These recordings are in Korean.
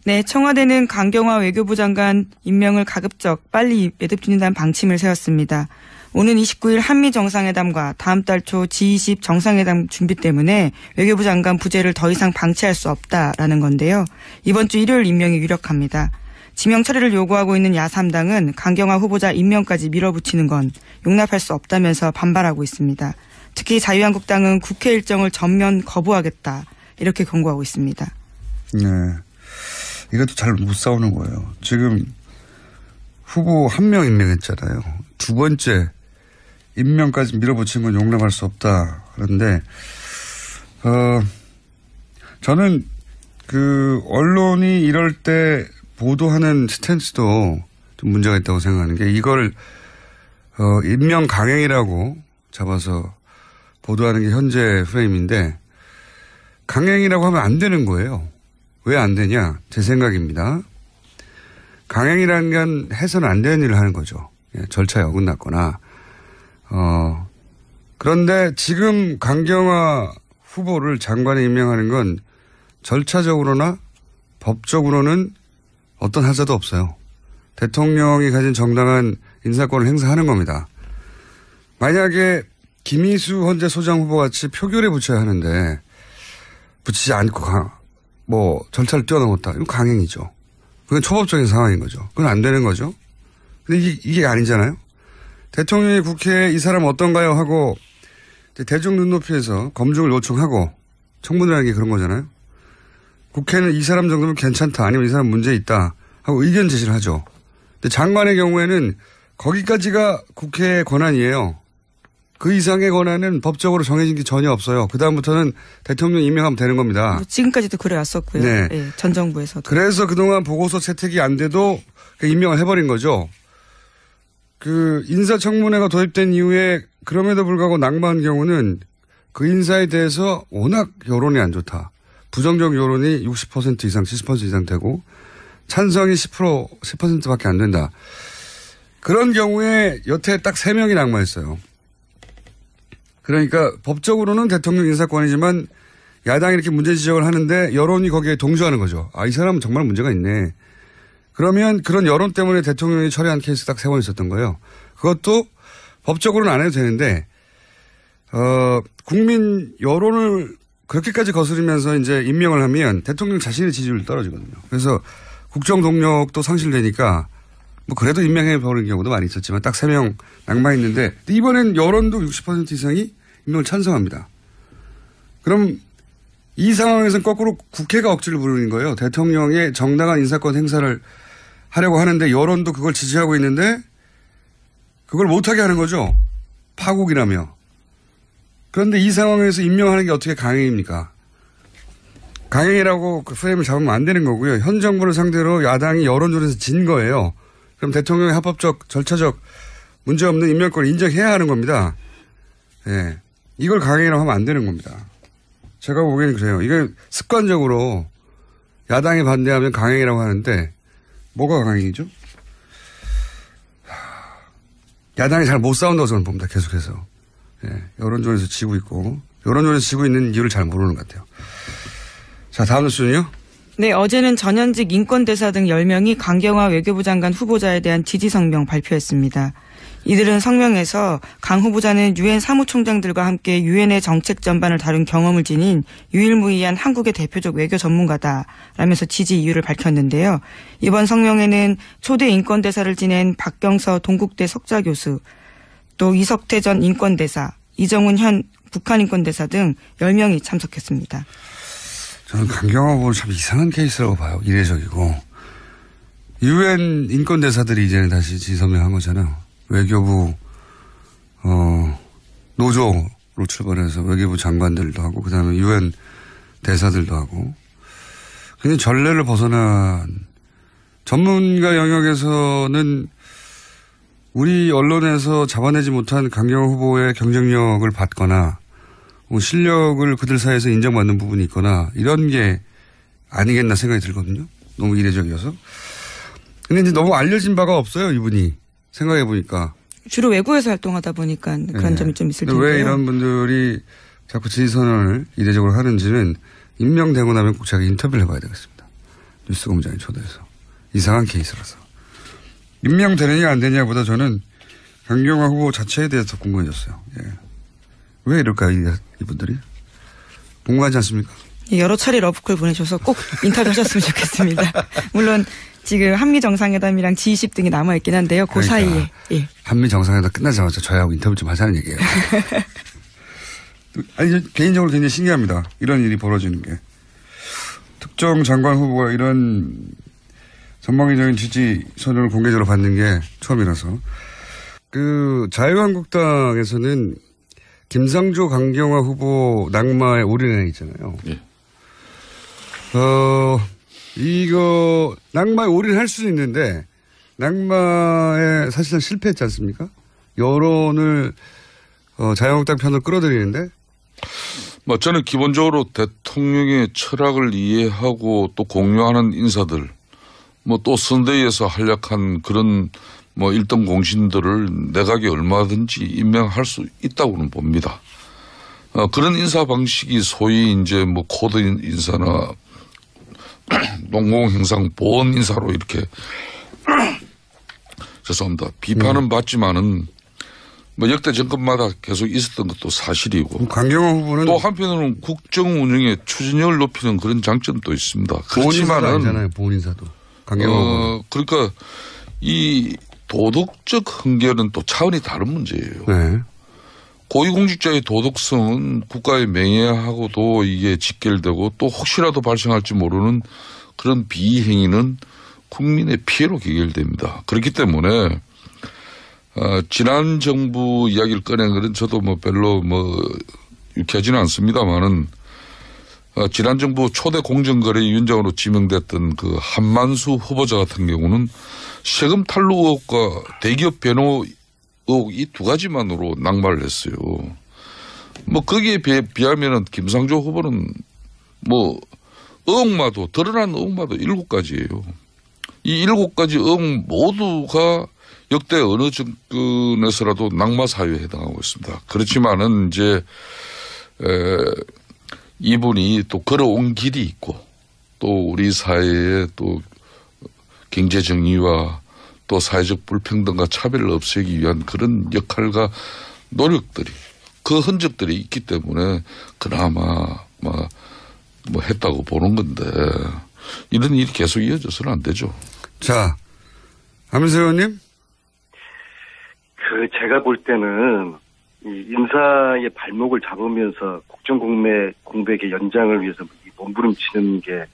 네, 청와대는 강경화 외교부 장관 임명을 가급적 빨리 매듭짓는다는 방침을 세웠습니다. 오는 29일 한미 정상회담과 다음 달 초 G20 정상회담 준비 때문에 외교부 장관 부재를 더 이상 방치할 수 없다라는 건데요. 이번 주 일요일 임명이 유력합니다. 지명 처리를 요구하고 있는 야3당은 강경화 후보자 임명까지 밀어붙이는 건 용납할 수 없다면서 반발하고 있습니다. 특히 자유한국당은 국회 일정을 전면 거부하겠다 이렇게 경고하고 있습니다. 네, 이것도 잘 못 싸우는 거예요. 지금 후보 한 명 임명했잖아요. 두 번째 임명까지 밀어붙인 건 용납할 수 없다. 그런데 저는 언론이 이럴 때 보도하는 스탠스도 좀 문제가 있다고 생각하는 게 이걸 임명 강행이라고 잡아서 보도하는 게 현재 프레임인데 강행이라고 하면 안 되는 거예요. 왜 안 되냐? 제 생각입니다. 강행이라는 건 해서는 안 되는 일을 하는 거죠. 절차에 어긋났거나. 그런데 지금 강경화 후보를 장관에 임명하는 건 절차적으로나 법적으로는 어떤 하자도 없어요. 대통령이 가진 정당한 인사권을 행사하는 겁니다. 만약에 김희수 헌재 소장 후보 같이 표결에 붙여야 하는데 붙이지 않고 절차를 뛰어넘었다. 이건 강행이죠. 그건 초법적인 상황인 거죠. 그건 안 되는 거죠. 근데 이게 아니잖아요. 대통령이 국회에 이 사람 어떤가요? 하고 대중 눈높이에서 검증을 요청하고 청문회라는 게 그런 거잖아요. 국회는 이 사람 정도면 괜찮다. 아니면 이 사람 문제 있다. 하고 의견 제시를 하죠. 근데 장관의 경우에는 거기까지가 국회의 권한이에요. 그 이상의 권한은 법적으로 정해진 게 전혀 없어요. 그다음부터는 대통령 임명하면 되는 겁니다. 지금까지도 그래왔었고요. 네. 네, 전 정부에서도. 그래서 그동안 보고서 채택이 안 돼도 임명을 해버린 거죠. 인사청문회가 도입된 이후에 그럼에도 불구하고 낙마한 경우는 그 인사에 대해서 워낙 여론이 안 좋다. 부정적 여론이 60% 이상, 70% 이상 되고 찬성이 10%밖에 안 된다. 그런 경우에 여태 딱 3명이 낙마했어요. 그러니까 법적으로는 대통령 인사권이지만 야당이 이렇게 문제 지적을 하는데 여론이 거기에 동조하는 거죠. 이 사람은 정말 문제가 있네. 그러면 그런 여론 때문에 대통령이 처리한 케이스 딱 3번 있었던 거예요. 그것도 법적으로는 안 해도 되는데 국민 여론을 그렇게까지 거스르면서 이제 임명을 하면 대통령 자신의 지지율이 떨어지거든요. 그래서 국정 동력도 상실되니까 그래도 임명해 버리는 경우도 많이 있었지만 딱 3명 낙마했는데 이번엔 여론도 60% 이상이 임명을 찬성합니다. 그럼 이 상황에서는 거꾸로 국회가 억지를 부르는 거예요. 대통령의 정당한 인사권 행사를 하려고 하는데 여론도 그걸 지지하고 있는데 그걸 못하게 하는 거죠. 파국이라며. 그런데 이 상황에서 임명하는 게 어떻게 강행입니까? 강행이라고 그 프레임을 잡으면 안 되는 거고요. 현 정부를 상대로 야당이 여론조사에서 진 거예요. 그럼 대통령의 합법적, 절차적 문제없는 임명권을 인정해야 하는 겁니다. 네. 이걸 강행이라고 하면 안 되는 겁니다. 제가 보기에는 그래요. 이게 습관적으로 야당이 반대하면 강행이라고 하는데 뭐가 강행이죠? 야당이 잘 못 싸운다고 저는 봅니다. 계속해서. 네. 여론조사에서 지고 있고 여론조사에서 지고 있는 이유를 잘 모르는 것 같아요. 자, 다음 뉴스는요. 네, 어제는 전현직 인권대사 등 10명이 강경화 외교부 장관 후보자에 대한 지지 성명 발표했습니다. 이들은 성명에서 강 후보자는 유엔 사무총장들과 함께 유엔의 정책 전반을 다룬 경험을 지닌 유일무이한 한국의 대표적 외교 전문가다라면서 지지 이유를 밝혔는데요. 이번 성명에는 초대 인권대사를 지낸 박경서 동국대 석좌교수, 또 이석태 전 인권대사, 이정훈 현 북한 인권대사 등 10명이 참석했습니다. 저는 강경화 후보를 참 이상한 케이스라고 봐요. 이례적이고. 유엔 인권대사들이 이제는 다시 지성명한 거잖아요. 외교부 노조로 출발해서 외교부 장관들도 하고 그다음에 유엔 대사들도 하고 굉장히 전례를 벗어난 전문가 영역에서는 우리 언론에서 잡아내지 못한 강경화 후보의 경쟁력을 받거나 실력을 그들 사이에서 인정받는 부분이 있거나 이런 게 아니겠나 생각이 들거든요. 너무 이례적이어서. 근데 이제 너무 알려진 바가 없어요, 이분이. 생각해 보니까. 주로 외국에서 활동하다 보니까 그런 점이 좀 있을 텐데요. 왜 이런 분들이 자꾸 지지선언을 이례적으로 하는지는 임명되고 나면 꼭 제가 인터뷰를 해봐야 되겠습니다. 뉴스공장에 초대해서. 이상한 케이스라서. 임명되느냐 안 되느냐보다 저는 강경화 후보 자체에 대해서 궁금해졌어요. 예. 왜 이럴까요, 이분들이? 궁금하지 않습니까? 여러 차례 러브콜 보내셔서 꼭 인터뷰 하셨으면 좋겠습니다. 물론 지금 한미 정상회담이랑 G20 등이 남아있긴 한데요. 그 그러니까 사이에. 예. 한미 정상회담 끝나자마자 저희하고 인터뷰 좀 하자는 얘기예요. 아니, 개인적으로 굉장히 신기합니다. 이런 일이 벌어지는 게. 특정 장관 후보가 이런 전방위적인 지지 선언을 공개적으로 받는 게 처음이라서. 자유한국당에서는 김상조 강경화 후보 낙마에 올인해 있잖아요. 예. 이거 낙마에 올인할 수도 있는데 낙마에 사실상 실패했지 않습니까? 여론을 자유한국당 편으로 끌어들이는데. 저는 기본적으로 대통령의 철학을 이해하고 또 공유하는 인사들, 또 선대위에서 활약한 그런 일등 공신들을 내각에 얼마든지 임명할 수 있다고는 봅니다. 그런 인사 방식이 소위 이제 코드 인사나 농공행상 보원 인사로 이렇게 죄송합니다. 비판은 받지만은 역대 정권마다 계속 있었던 것도 사실이고. 강경화 후보는 또 한편으로는 국정 운영의 추진력을 높이는 그런 장점도 있습니다. 그렇지만은 아니잖아요. 보원 인사도. 강경화 후보. 그러니까 이 도덕적 흥결은 또 차원이 다른 문제예요. 네. 고위공직자의 도덕성은 국가의 명예하고도 이게 직결되고 또 혹시라도 발생할지 모르는 그런 비행위는 국민의 피해로 귀결됩니다. 그렇기 때문에 지난 정부 이야기를 꺼낸 것은 저도 별로 유쾌하지는 않습니다만은 지난 정부 초대 공정거래위원장으로 지명됐던 그 한만수 후보자 같은 경우는 세금 탈루 의혹과 대기업 변호 의혹 이 두 가지만으로 낙마를 했어요. 거기에 비하면은 김상조 후보는 의혹마도 드러난 의혹마도 7가지예요. 이 7가지 의혹 모두가 역대 어느 정권에서라도 낙마 사유에 해당하고 있습니다. 그렇지만은 이제 이분이 또 걸어온 길이 있고 또 우리 사회에 또 경제 정의와 또 사회적 불평등과 차별을 없애기 위한 그런 역할과 노력들이 그 흔적들이 있기 때문에 그나마 했다고 보는 건데 이런 일이 계속 이어져서는 안 되죠. 자, 안민석 의원님. 제가 볼 때는 이 인사의 발목을 잡으면서 국정공백의 연장을 위해서 몸부림치는 게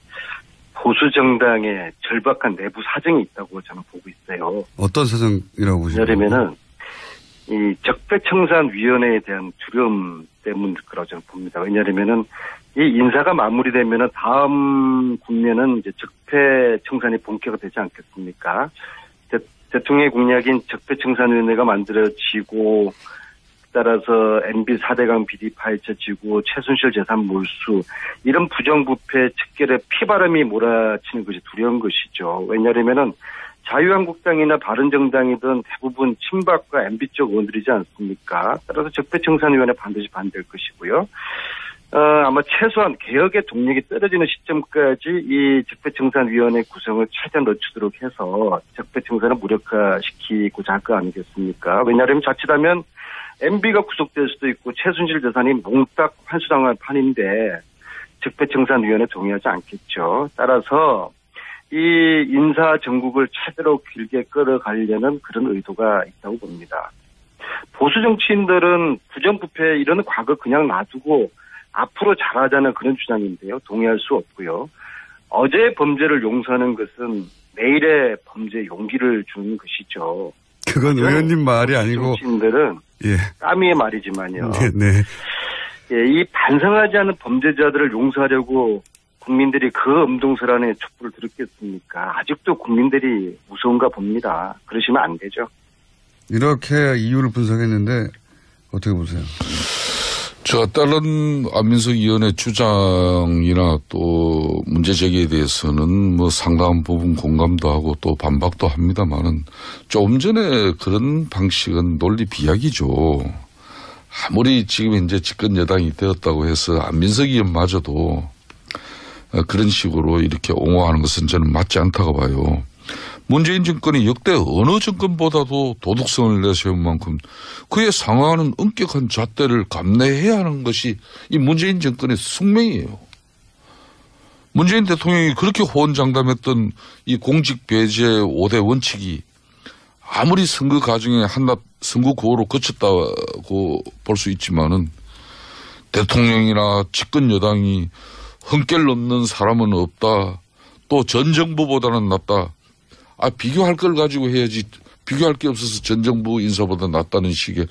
보수 정당의 절박한 내부 사정이 있다고 저는 보고 있어요. 어떤 사정이라고 보시나요? 왜냐하면은 이 적폐청산위원회에 대한 두려움 때문일 거라고 저는 봅니다. 왜냐하면은 이 인사가 마무리되면은 다음 국면은 이제 적폐청산이 본격화 되지 않겠습니까? 대통령의 공약인 적폐청산위원회가 만들어지고 따라서 MB 4대강 비리 파헤쳐지고 최순실 재산 몰수 이런 부정부패 척결에 피바람이 몰아치는 것이 두려운 것이죠. 왜냐하면은 자유한국당이나 바른정당이든 대부분 친박과 MB 쪽 의원들이지 않습니까? 따라서 적폐청산위원회 반드시 반대할 것이고요. 아마 최소한 개혁의 동력이 떨어지는 시점까지 이 적폐청산위원회 구성을 최대한 늦추도록 해서 적폐청산을 무력화시키고자 할 거 아니겠습니까? 왜냐하면 자칫하면 MB가 구속될 수도 있고 최순실 재산이 몽딱 환수당할 판인데 적폐청산위원회 동의하지 않겠죠. 따라서 이 인사 정국을 최대로 길게 끌어가려는 그런 의도가 있다고 봅니다. 보수 정치인들은 부정부패 이런 과거 그냥 놔두고 앞으로 잘하자는 그런 주장인데요. 동의할 수 없고요. 어제의 범죄를 용서하는 것은 내일의 범죄에 용기를 주는 것이죠. 그건 의원님 말이 아니고 정치인들은 까미의 말이지만요. 네. 이 반성하지 않은 범죄자들을 용서하려고 국민들이 그 엄동설 안에 촛불을 들었겠습니까? 아직도 국민들이 무서운가 봅니다. 그러시면 안 되죠. 이렇게 이유를 분석했는데 어떻게 보세요? 제가 다른 안민석 의원의 주장이나 또 문제 제기에 대해서는 상당한 부분 공감도 하고 또 반박도 합니다만은 조금 전에 그런 방식은 논리 비약이죠. 아무리 지금 이제 집권 여당이 되었다고 해서 안민석 의원마저도 그런 식으로 이렇게 옹호하는 것은 저는 맞지 않다고 봐요. 문재인 정권이 역대 어느 정권보다도 도덕성을 내세운 만큼 그에 상응하는 엄격한 잣대를 감내해야 하는 것이 이 문재인 정권의 숙명이에요. 문재인 대통령이 그렇게 호언장담했던 이 공직 배제 5대 원칙이 아무리 선거 과정에 한낱 선거 구호로 거쳤다고 볼 수 있지만은 대통령이나 집권 여당이 흠결 넘는 사람은 없다. 또 전 정부보다는 낫다. 비교할 걸 가지고 해야지. 비교할 게 없어서 전 정부 인사보다 낫다는 식의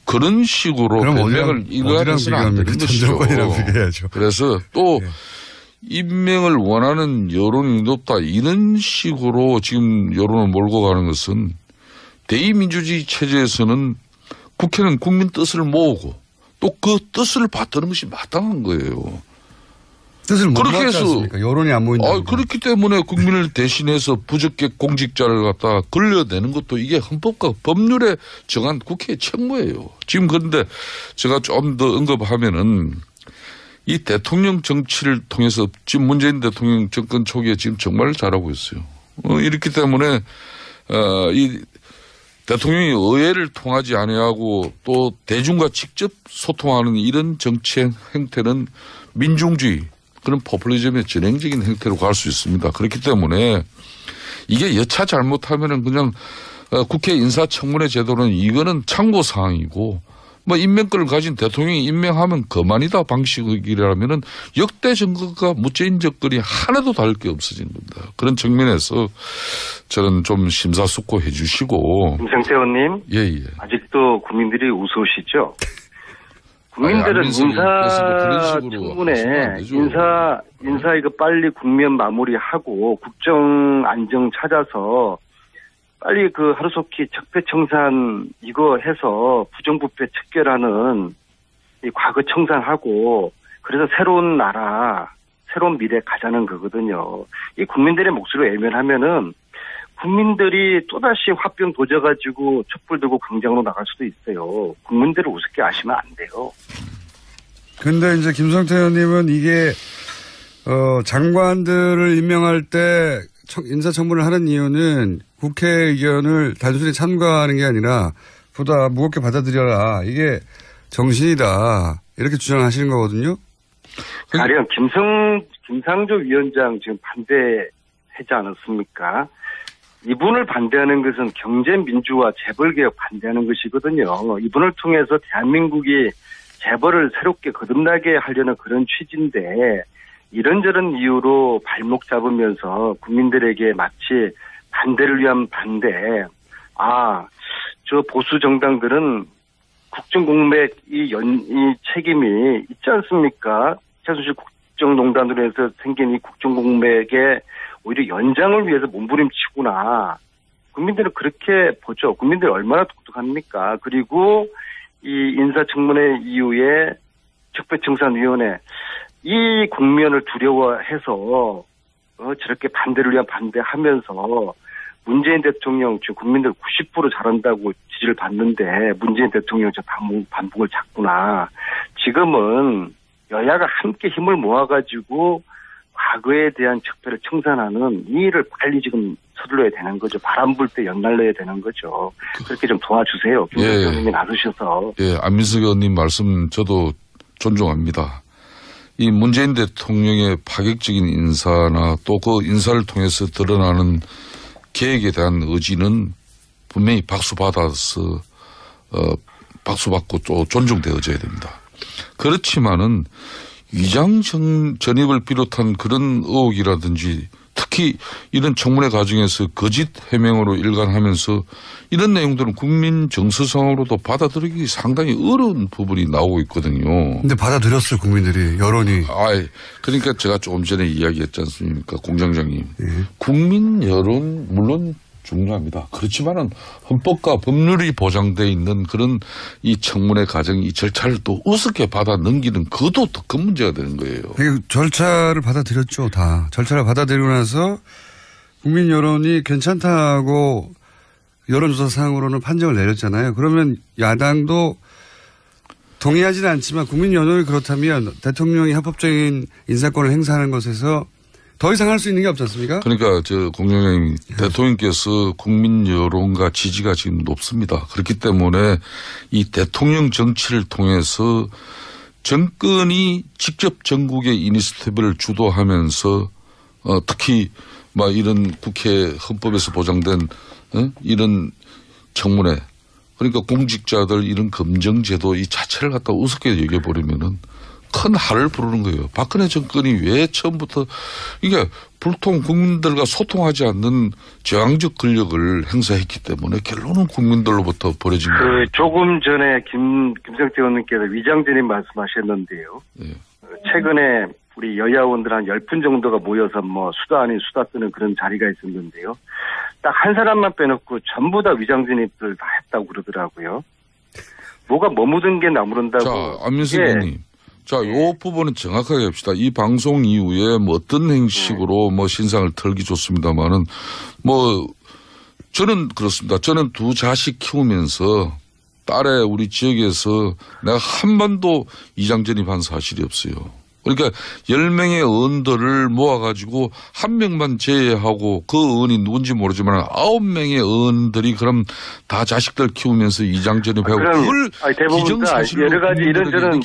그런 식으로 변명을 일관해서는 안 되는 것이죠. 그래서 또 임명을 원하는 여론이 높다. 이런 식으로 지금 여론을 몰고 가는 것은 대의민주주의 체제에서는 국회는 국민 뜻을 모으고 또 그 뜻을 받드는 것이 마땅한 거예요. 뜻을 못 받지 않습니까? 여론이 안 모인다. 그렇기 때문에 국민을 대신해서 부적격 공직자를 갖다 걸려내는 것도 이게 헌법과 법률에 정한 국회의 책무예요. 지금 그런데 제가 좀 더 언급하면은 이 대통령 정치를 통해서 지금 문재인 대통령 정권 초기에 지금 정말 잘하고 있어요. 이렇기 때문에 이 대통령이 의회를 통하지 아니하고 또 대중과 직접 소통하는 이런 정치 행태는 민중주의 그런 포퓰리즘의 전형적인 행태로 갈 수 있습니다. 그렇기 때문에 이게 여차 잘못하면은 그냥 국회 인사청문회 제도는 이거는 참고 사항이고 뭐 임명권을 가진 대통령이 임명하면 그만이다 방식이라면은 역대 정권과 문재인 정권이 하나도 다를 게 없어진 겁니다. 그런 측면에서 저는 좀 심사숙고해 주시고. 김성태 의원님. 예. 아직도 국민들이 우스우시죠? 국민들은 인사청문회 인사 이거 빨리 국면 마무리하고 국정 안정 찾아서 빨리 그 하루속히 적폐청산 이거 해서 부정부패 척결하는 이 과거 청산하고 그래서 새로운 나라, 새로운 미래 가자는 거거든요. 이 국민들의 목소리를 외면하면은 국민들이 또다시 화병 도져가지고 촛불 들고 광장으로 나갈 수도 있어요. 국민들을 우습게 아시면 안 돼요. 근데 이제 김성태 의원님은 이게, 장관들을 임명할 때 인사청문을 하는 이유는 국회 의견을 단순히 참가하는 게 아니라 보다 무겁게 받아들여라. 이게 정신이다. 이렇게 주장하시는 거거든요. 가령 김상조 위원장 지금 반대하지 않았습니까? 이분을 반대하는 것은 경제민주화 재벌개혁 반대하는 것이거든요. 이분을 통해서 대한민국이 재벌을 새롭게 거듭나게 하려는 그런 취지인데 이런저런 이유로 발목 잡으면서 국민들에게 마치 반대를 위한 반대. 저 보수 정당들은 국정공백 이 책임이 있지 않습니까? 최순실 국정농단으로 해서 생긴 이 국정공백에 오히려 연장을 위해서 몸부림치구나. 국민들은 그렇게 보죠. 국민들이 얼마나 독특합니까? 그리고 이 인사청문회 이후에 적폐청산위원회 이 국면을 두려워해서 저렇게 반대를 위한 반대하면서 문재인 대통령 지금 국민들 90% 잘한다고 지지를 받는데 문재인 대통령 저 반복을 잡구나. 지금은 여야가 함께 힘을 모아가지고 과거에 대한 적폐를 청산하는 이 일을 빨리 지금 서둘러야 되는 거죠. 바람 불 때 연날려야 되는 거죠. 그렇게 좀 도와주세요. 김성태 의원님이 나서셔서. 안민석 의원님 말씀 저도 존중합니다. 이 문재인 대통령의 파격적인 인사나 또 그 인사를 통해서 드러나는 계획에 대한 의지는 분명히 박수받아서 박수받고 또 존중되어져야 됩니다. 그렇지만은 위장 전입을 비롯한 그런 의혹이라든지 특히 이런 청문회 과정에서 거짓 해명으로 일관하면서 이런 내용들은 국민 정서상으로도 받아들이기 상당히 어려운 부분이 나오고 있거든요. 근데 받아들였어요, 국민들이, 여론이. 그러니까 제가 조금 전에 이야기했지 않습니까, 공장장님. 국민 여론 물론 중요합니다. 그렇지만은 헌법과 법률이 보장되어 있는 그런 이 청문회 과정, 이 절차를 또 우습게 받아 넘기는 그것도 더 큰 문제가 되는 거예요. 절차를 받아들였죠, 다. 절차를 받아들이고 나서 국민 여론이 괜찮다고 여론조사상으로는 판정을 내렸잖아요. 그러면 야당도 동의하지는 않지만 국민 여론이 그렇다면 대통령이 합법적인 인사권을 행사하는 것에서 더 이상 할 수 있는 게 없지 않습니까? 그러니까 공영님 대통령께서 국민 여론과 지지가 지금 높습니다. 그렇기 때문에 이 대통령 정치를 통해서 정권이 직접 전국의 이니시티브를 주도하면서 특히 막 이런 국회 헌법에서 보장된 이런 청문회 그러니까 공직자들 이런 검증제도 이 자체를 갖다 우습게 여겨버리면은 큰 할을 부르는 거예요. 박근혜 정권이 왜 처음부터 이게 불통 국민들과 소통하지 않는 저항적 권력을 행사했기 때문에 결론은 국민들로부터 벌어진 거예요. 조금 전에 김성태 의원님께서 위장전입 말씀하셨는데요. 네. 최근에 우리 여야 의원들 한 10분 정도가 모여서 뭐 수다 아닌 수다 뜨는 그런 자리가 있었는데요. 딱 한 사람만 빼놓고 전부 다 위장전입들 다 했다고 그러더라고요. 뭐가 머무든 게 나무른다고. 자, 안민석 의원님. 자, 요 부분은 정확하게 합시다. 이 방송 이후에 뭐 어떤 형식으로 뭐 신상을 털기 좋습니다만은 뭐 저는 그렇습니다. 저는 두 자식 키우면서 딸의 우리 지역에서 내가 한 번도 위장 전입한 사실이 없어요. 그러니까 10명의 의원들을 모아가지고 한 명만 제외하고 그 의원이 누군지 모르지만 9명의 의원들이 그럼 다 자식들 키우면서 위장 전입하고 그걸 대부분 다 여러 가지 이런저런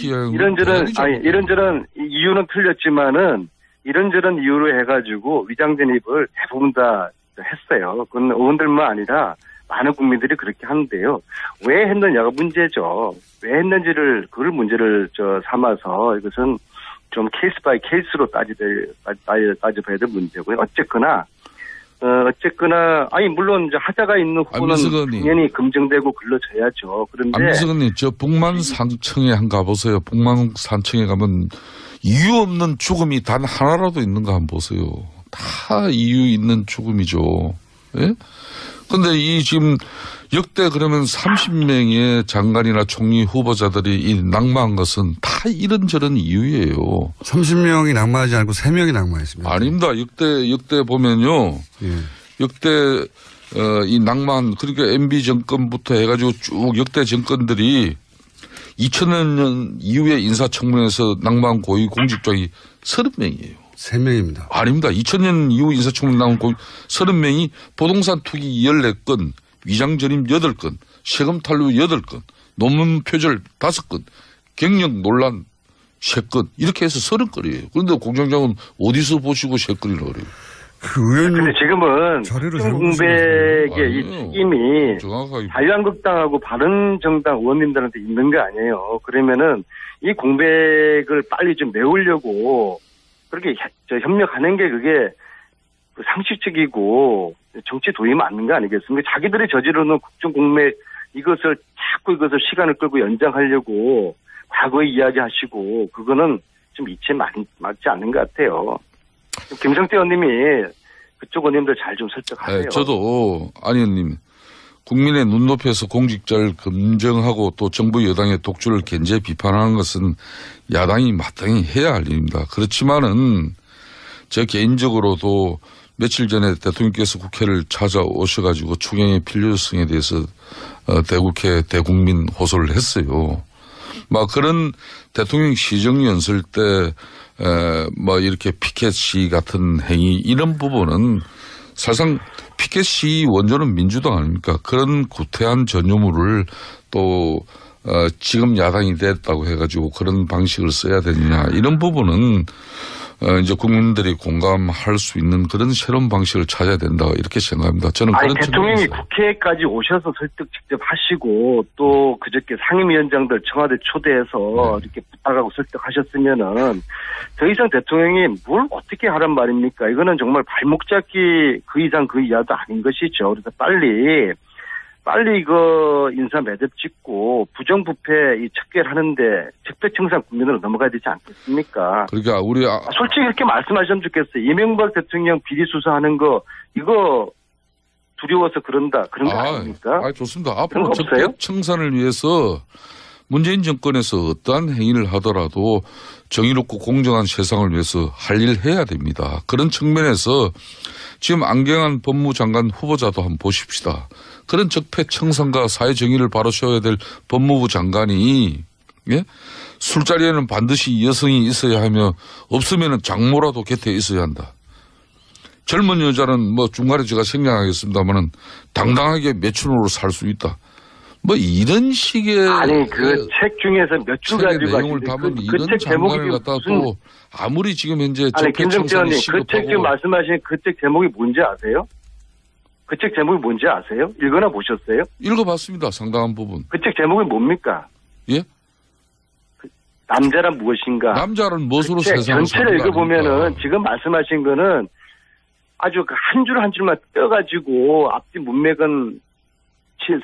이유는 틀렸지만은 이런저런 이유로 해가지고 위장 전입을 대부분 다 했어요. 그건 의원들만 아니라 많은 국민들이 그렇게 하는데요. 왜 했느냐가 문제죠. 왜 했는지를 그걸 문제를 삼아서 이것은 좀 케이스 바이 케이스로 따져봐야 될 문제고요. 어쨌거나 아니 물론 이제 하자가 있는 후보는 당연히 검증되고 걸러져야죠. 그런데 안민석 의원님 저 북만산청에 한번 가보세요. 북만산청에 가면 이유 없는 죽음이 단 하나라도 있는가 한번 보세요. 다 이유 있는 죽음이죠. 예? 근데 이 지금 역대 그러면 30명의 장관이나 총리 후보자들이 이 낙마한 것은 다 이런저런 이유예요. 30명이 낙마하지 않고 3명이 낙마했습니다. 아닙니다. 역대 보면요. 예. 역대 이 낙마한 그러니까 MB 정권부터 해가지고 쭉 역대 정권들이 2000년 이후에 인사청문회에서 낙마한 고위 공직자이 30명이에요. 3명입니다. 아닙니다. 2000년 이후 인사청문회 나온 30명이 부동산 투기 14건, 위장전입 8건, 세금 탈루 8건, 논문 표절 5건, 경력 논란 3건 이렇게 해서 30건이에요. 그런데 공장장은 어디서 보시고 3건이라고 그래요. 그런데 지금은 공백의 이 책임이 자유한국당하고 바른정당 의원님들한테 있는 거 아니에요. 그러면은 이 공백을 빨리 좀 메우려고 그렇게 협력하는 게 그게 상식적이고 정치 도입이 맞는 거 아니겠습니까? 자기들이 저지르는 국정 공백 이것을 시간을 끌고 연장하려고 과거에 이야기하시고 그거는 좀 이치에 맞지 않는 것 같아요. 김성태 의원님이 그쪽 의원님들 잘 좀 설득하세요. 네, 저도 안 의원님 국민의 눈높이에서 공직자를 검증하고 또 정부 여당의 독주를 견제 비판하는 것은 야당이 마땅히 해야 할 일입니다. 그렇지만은 저 개인적으로도 며칠 전에 대통령께서 국회를 찾아오셔가지고 추경의 필요성에 대해서 대국회 대국민 호소를 했어요. 막 그런 대통령 시정연설 때 뭐 이렇게 피켓 시위 같은 행위 이런 부분은 사실상 피켓 시위 원조는 민주당 아닙니까? 그런 구태한 전유물을 또 지금 야당이 됐다고 해가지고 그런 방식을 써야 되느냐 이런 부분은 이제 국민들이 공감할 수 있는 그런 새로운 방식을 찾아야 된다 이렇게 생각합니다. 저는 그런 대통령이 국회까지 오셔서 설득 직접 하시고 또 그저께 상임위원장들 청와대 초대해서 이렇게 부탁하고 설득하셨으면은 더 이상 대통령이 뭘 어떻게 하란 말입니까? 이거는 정말 발목 잡기 그 이상 그 이하도 아닌 것이죠. 그래서 빨리 이거 인사 매듭 짓고 부정부패 이 척결하는데 적폐청산 국면으로 넘어가야 되지 않겠습니까? 그러니까 우리 솔직히 이렇게 말씀하시면 좋겠어요. 이명박 대통령 비리 수사하는 거 이거 두려워서 그런 거 아닙니까? 좋습니다. 앞으로 적폐청산을 위해서 문재인 정권에서 어떠한 행위를 하더라도 정의롭고 공정한 세상을 위해서 할 일 해야 됩니다. 그런 측면에서 지금 안경환 법무장관 후보자도 한번 보십시다. 그런 적폐청산과 사회정의를 바로 세워야 될 법무부 장관이 예? 술자리에는 반드시 여성이 있어야 하며 없으면 장모라도 곁에 있어야 한다. 젊은 여자는 뭐 중간에 제가 생략하겠습니다만은 당당하게 매춘으로 살 수 있다. 뭐 이런 식의 아니 그 책 중에서 몇 줄 가지고 내용을 담은 이런 책 제목이 장관을 갖다 무슨 또 아무리 지금 현재 아니 김정치 의원님 그 책 지금 시급하고 말씀하신 그 책 제목이 뭔지 아세요? 그 책 제목이 뭔지 아세요? 읽거나 보셨어요? 읽어봤습니다. 상당한 부분. 그 책 제목이 뭡니까? 예? 남자란 무엇인가? 남자는 무엇으로 책 세상을 전체를 사는가 읽어보면은 아닙니까? 지금 말씀하신 거는 아주 한 줄 한 줄만 떼어가지고 앞뒤 문맥은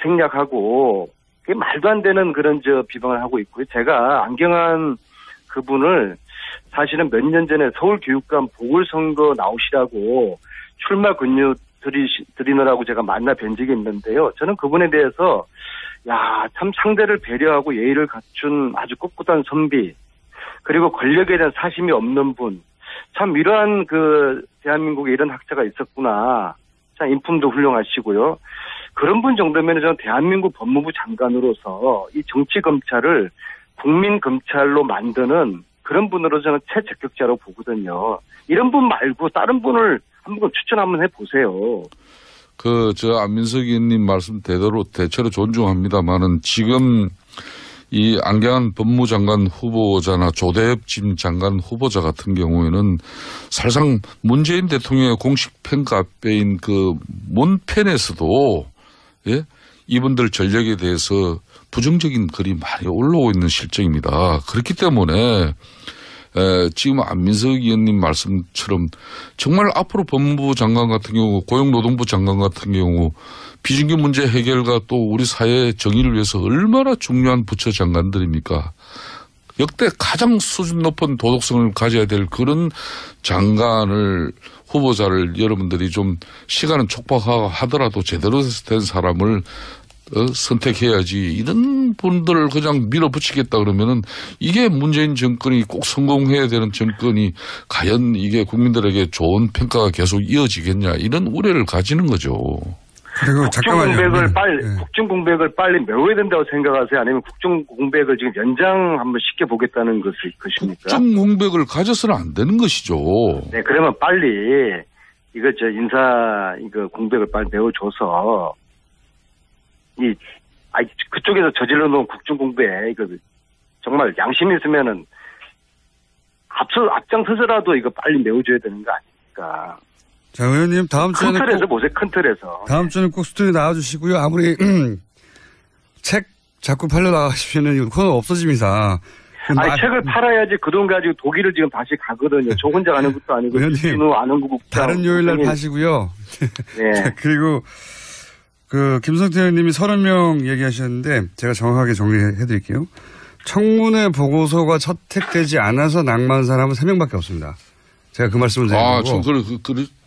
생략하고 그게 말도 안 되는 그런 비방을 하고 있고요. 제가 안경환 그분을 사실은 몇 년 전에 서울교육감 보궐선거 나오시라고 출마 근유 드리느라고 제가 만나 뵌 적이 있는데요. 저는 그분에 대해서 참 상대를 배려하고 예의를 갖춘 아주 꿋꿋한 선비, 그리고 권력에 대한 사심이 없는 분, 참 이러한 대한민국에 이런 학자가 있었구나. 참 인품도 훌륭하시고요. 그런 분 정도면 저는 대한민국 법무부 장관으로서 이 정치검찰을 국민검찰로 만드는 그런 분으로 저는 최적격자로 보거든요. 이런 분 말고 다른 분을 한번 추천 한번 해보세요. 안민석 의원님 말씀 대체로 존중합니다만은 지금 이 안경환 법무장관 후보자나 조대엽 진 장관 후보자 같은 경우에는 사실상 문재인 대통령의 공식 팬카페인 문펜에서도 예? 이분들 전력에 대해서 부정적인 글이 많이 올라오고 있는 실정입니다. 그렇기 때문에 지금 안민석 의원님 말씀처럼 정말 앞으로 법무부 장관 같은 경우, 고용노동부 장관 같은 경우 비정규 문제 해결과 또 우리 사회의 정의를 위해서 얼마나 중요한 부처 장관들입니까? 역대 가장 수준 높은 도덕성을 가져야 될 그런 후보자를 여러분들이 좀 시간은 촉박하더라도 제대로 된 사람을 선택해야지, 이런 분들을 그냥 밀어붙이겠다 그러면은 이게 문재인 정권이 꼭 성공해야 되는 정권이 과연 이게 국민들에게 좋은 평가가 계속 이어지겠냐, 이런 우려를 가지는 거죠. 그리고 국정공백을 빨리 메워야 된다고 생각하세요? 아니면 국정공백을 지금 연장 한번 시켜보겠다는 것입니까? 국정공백을 가져서는 안 되는 것이죠. 네, 그러면 빨리 인사 공백을 빨리 메워줘서 그쪽에서 저질러 놓은 국정공백 정말 양심이 있으면은 앞장서서라도 이거 빨리 메워줘야 되는 거 아닙니까? 자, 의원님 다음 주에는 큰 틀에서 보세요. 큰 틀에서. 다음 주는 꼭 스튜디오 나와주시고요. 아무리 책 자꾸 팔려 나가시면은 이 코너 없어집니다. 책을 팔아야지 그 돈 가지고 독일을 지금 다시 가거든요. 저 혼자 가는 것도 아니고 의원님 아는국 다른 요일날 파시고요. 네. 자, 그리고 김성태 의원님이 30명 얘기하셨는데 제가 정확하게 정리해드릴게요. 청문회 보고서가 채택되지 않아서 낙마한 사람은 3명밖에 없습니다. 제가 그 말씀을 드린 거고.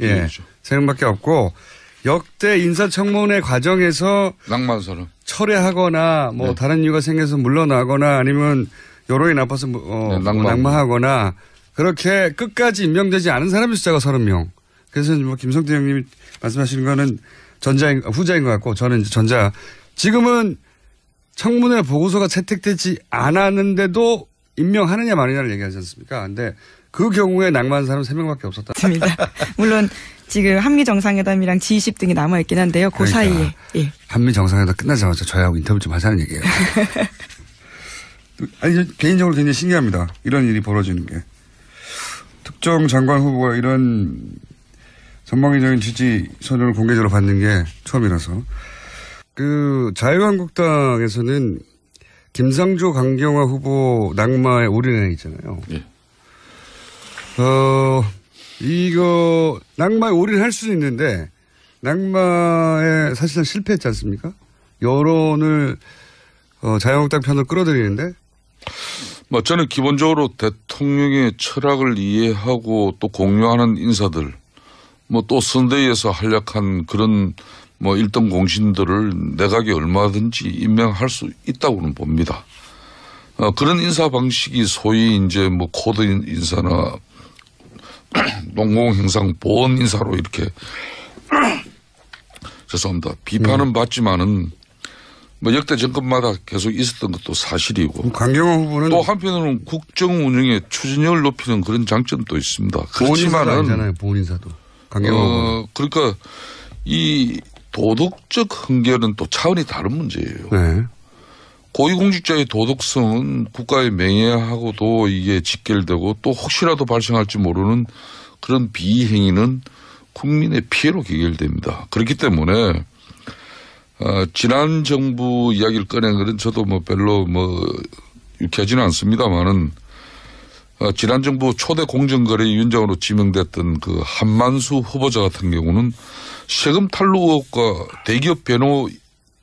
예, 3명밖에 없고 역대 인사청문회 과정에서 낙마한 사람 철회하거나 다른 이유가 생겨서 물러나거나 아니면 여론이 나빠서 낙마하거나 그렇게 끝까지 임명되지 않은 사람의 숫자가 30명. 그래서 김성태 형님이 말씀하시는 거는 후자인 것 같고 저는 이제 전자. 지금은 청문회 보고서가 채택되지 않았는데도 임명하느냐 마느냐를 얘기하지 않습니까? 근데 그 경우에 낙마한 사람은 3명밖에 없었다. 맞습니다. 물론 지금 한미 정상회담이랑 G20 등이 남아있긴 한데요. 그 사이에. 예. 한미 정상회담 끝나자마자 저희하고 인터뷰 좀 하자는 얘기예요. 아니, 개인적으로 굉장히 신기합니다. 이런 일이 벌어지는 게. 특정 장관 후보가 이런 전방위적인 지지 선언을 공개적으로 받는 게 처음이라서. 자유한국당에서는 김상조 강경화 후보 낙마에 올인해 있잖아요. 예. 이거 낙마에 올인할 수는 있는데 낙마에 사실은 실패했지 않습니까? 여론을 자유한국당 편으로 끌어들이는데. 저는 기본적으로 대통령의 철학을 이해하고 또 공유하는 인사들, 또 선대위에서 활약한 그런 일등 공신들을 내각에 얼마든지 임명할 수 있다고는 봅니다. 그런 인사 방식이 소위 이제 코드 인사나 농공행상 보원 인사로 이렇게 죄송합니다. 비판은 받지만은 뭐 역대 정권마다 계속 있었던 것도 사실이고. 강경화 후보는 또 한편으로는 국정 운영의 추진력을 높이는 그런 장점도 있습니다. 보훈인사도 아니잖아요. 보훈인사도. 강경화 후보는. 그러니까 이 도덕적 흥결은 또 차원이 다른 문제예요. 네. 고위공직자의 도덕성은 국가의 명예하고도 이게 직결되고 또 혹시라도 발생할지 모르는 그런 비행위는 국민의 피해로 귀결됩니다. 그렇기 때문에 지난 정부 이야기를 꺼낸 것은 저도 뭐 별로 유쾌하지는 않습니다만은 지난 정부 초대 공정거래위원장으로 지명됐던 그 한만수 후보자 같은 경우는 세금 탈루 의혹과 대기업 변호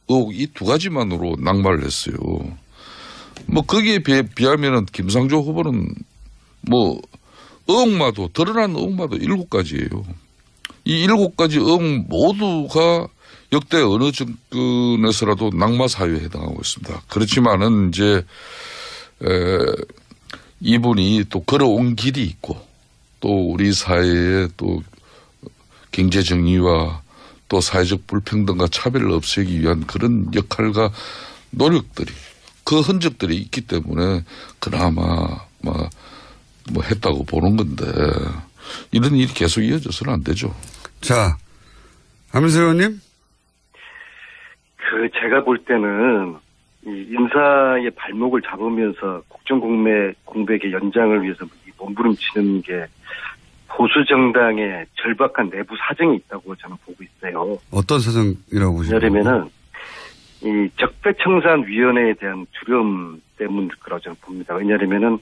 의혹 이 두 가지만으로 낙마를 했어요. 뭐 거기에 비하면은 김상조 후보는 뭐 의혹마도 드러난 의혹마도 7가지예요. 이 7가지 의혹 모두가 역대 어느 정권에서라도 낙마 사유에 해당하고 있습니다. 그렇지만은 이제 이분이 또 걸어온 길이 있고 또 우리 사회에 또 경제 정의와 또 사회적 불평등과 차별을 없애기 위한 그런 역할과 노력들이 그 흔적들이 있기 때문에 그나마 뭐 했다고 보는 건데 이런 일이 계속 이어져서는 안 되죠. 자, 안민석 의원님. 제가 볼 때는 이 인사의 발목을 잡으면서 국정공백의 연장을 위해서 몸부림치는 게 보수 정당의 절박한 내부 사정이 있다고 저는 보고 있어요. 어떤 사정이라고 보시나요? 왜냐면은 이 적폐청산위원회에 대한 두려움 때문일 거라고 저는 봅니다. 왜냐하면은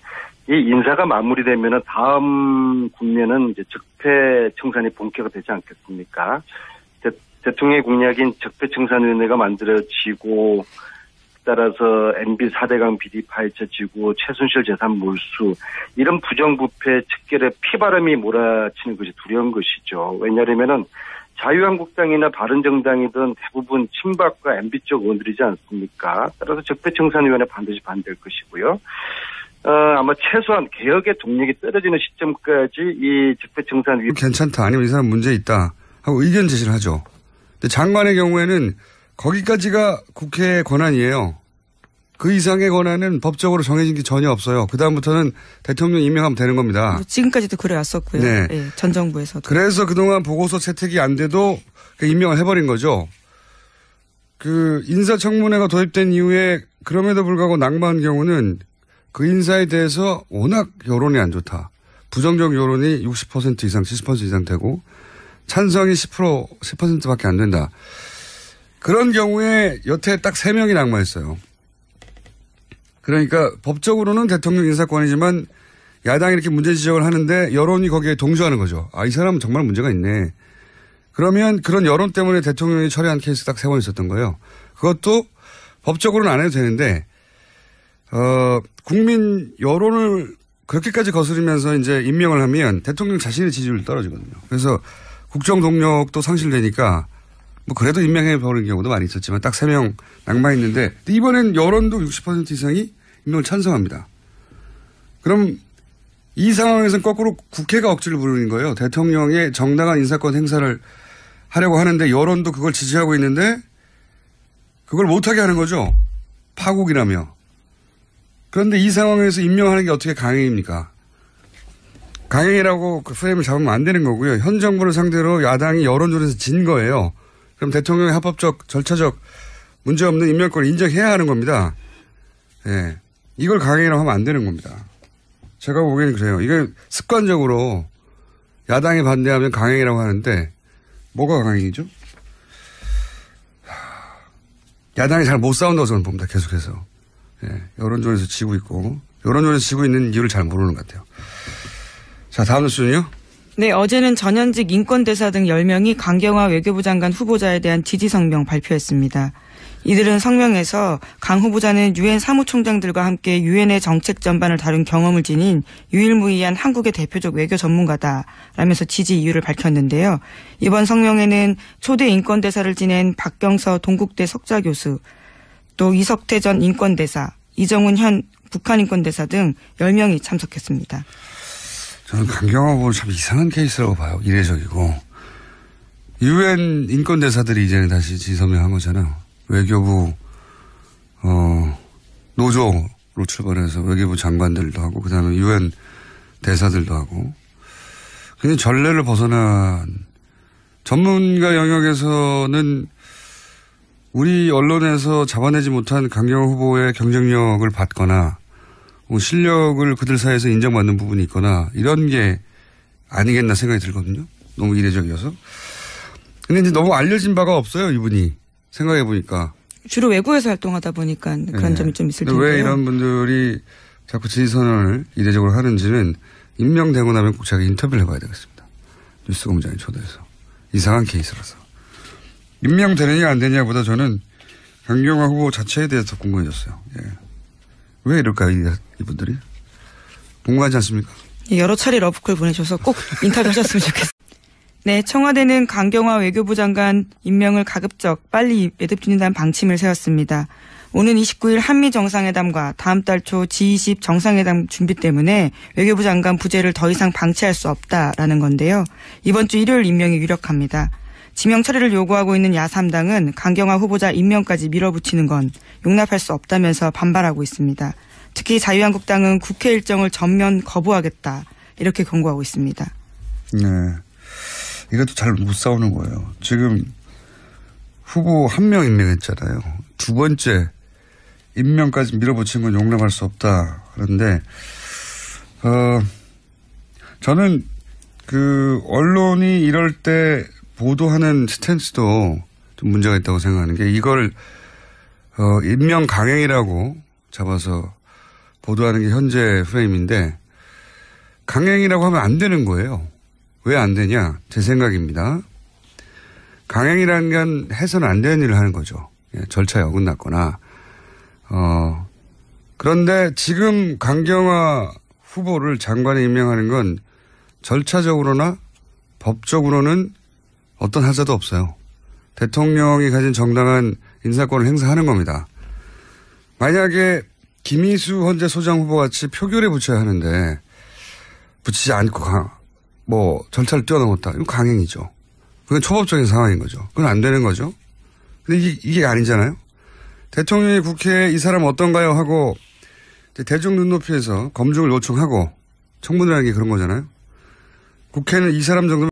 이 인사가 마무리되면은 다음 국면은 이제 적폐청산이 본격화되지 않겠습니까? 대통령의 공약인 적폐청산위원회가 만들어지고 따라서 MB 4대강 비리 파헤쳐지고 최순실 재산 몰수 이런 부정부패 척결에 피바람이 몰아치는 것이 두려운 것이죠. 왜냐하면은 자유한국당이나 바른정당이든 대부분 친박과 MB 쪽 의원들이지 않습니까? 따라서 적폐청산위원회 반드시 반대할 것이고요. 아마 최소한 개혁의 동력이 떨어지는 시점까지 이 적폐청산위원회 괜찮다 아니면 이 사람 문제 있다 하고 의견 제시를 하죠. 근데 장관의 경우에는 거기까지가 국회의 권한이에요. 그 이상의 권한은 법적으로 정해진 게 전혀 없어요. 그다음부터는 대통령 임명하면 되는 겁니다. 지금까지도 그래왔었고요. 네. 네, 전 정부에서도. 그래서 그동안 보고서 채택이 안 돼도 임명을 해버린 거죠. 그 인사청문회가 도입된 이후에 그럼에도 불구하고 낙마한 경우는 그 인사에 대해서 워낙 여론이 안 좋다. 부정적 여론이 60% 이상 70% 이상 되고 찬성이 10%밖에 안 된다. 그런 경우에 여태 딱 3명이 낙마했어요. 그러니까 법적으로는 대통령 인사권이지만 야당이 이렇게 문제 지적을 하는데 여론이 거기에 동조하는 거죠. 아, 이 사람은 정말 문제가 있네. 그러면 그런 여론 때문에 대통령이 처리한 케이스 딱 3번 있었던 거예요. 그것도 법적으로는 안 해도 되는데 국민 여론을 그렇게까지 거스르면서 이제 임명을 하면 대통령 자신의 지지율이 떨어지거든요. 그래서 국정 동력도 상실되니까 뭐 그래도 임명해 버리는 경우도 많이 있었지만 딱 3명 낙마했는데 이번엔 여론도 60% 이상이 임명을 찬성합니다. 그럼 이 상황에서는 거꾸로 국회가 억지를 부르는 거예요. 대통령의 정당한 인사권 행사를 하려고 하는데 여론도 그걸 지지하고 있는데 그걸 못하게 하는 거죠. 파국이라며. 그런데 이 상황에서 임명하는 게 어떻게 강행입니까? 강행이라고 그 프레임을 잡으면 안 되는 거고요. 현 정부를 상대로 야당이 여론조사에서 진 거예요. 그럼 대통령의 합법적, 절차적 문제없는 임명권을 인정해야 하는 겁니다. 예. 이걸 강행이라고 하면 안 되는 겁니다. 제가 보기에는 그래요. 이게 습관적으로 야당이 반대하면 강행이라고 하는데 뭐가 강행이죠? 야당이 잘 못 싸운다고 저는 봅니다. 계속해서. 예. 여론조사에서 지고 있고 여론조사에서 지고 있는 이유를 잘 모르는 것 같아요. 자, 다음 뉴스는요. 네, 어제는 전현직 인권대사 등 10명이 강경화 외교부 장관 후보자에 대한 지지 성명 발표했습니다. 이들은 성명에서 강 후보자는 유엔 사무총장들과 함께 유엔의 정책 전반을 다룬 경험을 지닌 유일무이한 한국의 대표적 외교 전문가다라면서 지지 이유를 밝혔는데요. 이번 성명에는 초대 인권대사를 지낸 박경서 동국대 석좌교수, 또 이석태 전 인권대사, 이정훈 현 북한인권대사 등 10명이 참석했습니다. 저는 강경화 후보는 참 이상한 케이스라고 봐요. 이례적이고. 유엔 인권대사들이 이제는 다시 지성명한 거잖아요. 외교부 노조로 출발해서 외교부 장관들도 하고 그다음에 UN 대사들도 하고 굉장히 전례를 벗어난 전문가 영역에서는 우리 언론에서 잡아내지 못한 강경화 후보의 경쟁력을 받거나 실력을 그들 사이에서 인정받는 부분이 있거나 이런 게 아니겠나 생각이 들거든요. 너무 이례적이어서. 근데 이제 너무 알려진 바가 없어요, 이분이. 생각해 보니까. 주로 외국에서 활동하다 보니까 그런 점이 좀 있을 텐데요. 왜 이런 분들이 자꾸 지지선언을 이례적으로 하는지는 임명되고 나면 꼭 제가 인터뷰를 해봐야 되겠습니다. 뉴스공장에 초대해서. 이상한 케이스라서. 임명되느냐 안 되느냐보다 저는 강경화 후보 자체에 대해서 궁금해졌어요. 예. 왜 이럴까요, 이분들이? 궁금하지 않습니까? 여러 차례 러브콜 보내셔서 꼭 인터뷰 하셨으면 좋겠습니다. 네, 청와대는 강경화 외교부 장관 임명을 가급적 빨리 매듭짓는다는 방침을 세웠습니다. 오는 29일 한미 정상회담과 다음 달 초 G20 정상회담 준비 때문에 외교부 장관 부재를 더 이상 방치할 수 없다라는 건데요. 이번 주 일요일 임명이 유력합니다. 지명 처리를 요구하고 있는 야3당은 강경화 후보자 임명까지 밀어붙이는 건 용납할 수 없다면서 반발하고 있습니다. 특히 자유한국당은 국회 일정을 전면 거부하겠다 이렇게 권고하고 있습니다. 네, 이것도 잘 못 싸우는 거예요. 지금 후보 한 명 임명했잖아요. 두 번째 임명까지 밀어붙인 건 용납할 수 없다 그런데 저는 그 언론이 이럴 때 보도하는 스탠스도 좀 문제가 있다고 생각하는 게 이걸 임명 강행이라고 잡아서 보도하는 게 현재 프레임인데 강행이라고 하면 안 되는 거예요. 왜 안 되냐? 제 생각입니다. 강행이라는 건 해서는 안 되는 일을 하는 거죠. 예, 절차에 어긋났거나. 그런데 지금 강경화 후보를 장관에 임명하는 건 절차적으로나 법적으로는 어떤 하자도 없어요. 대통령이 가진 정당한 인사권을 행사하는 겁니다. 만약에 김희수 헌재 소장 후보 같이 표결에 붙여야 하는데 붙이지 않고 절차를 뛰어넘었다. 이건 강행이죠. 그건 초법적인 상황인 거죠. 그건 안 되는 거죠. 근데 이게 아니잖아요. 대통령이 국회에 이 사람 어떤가요? 하고 대중 눈높이에서 검증을 요청하고 청문회라는 게 그런 거잖아요. 국회는 이 사람 정도면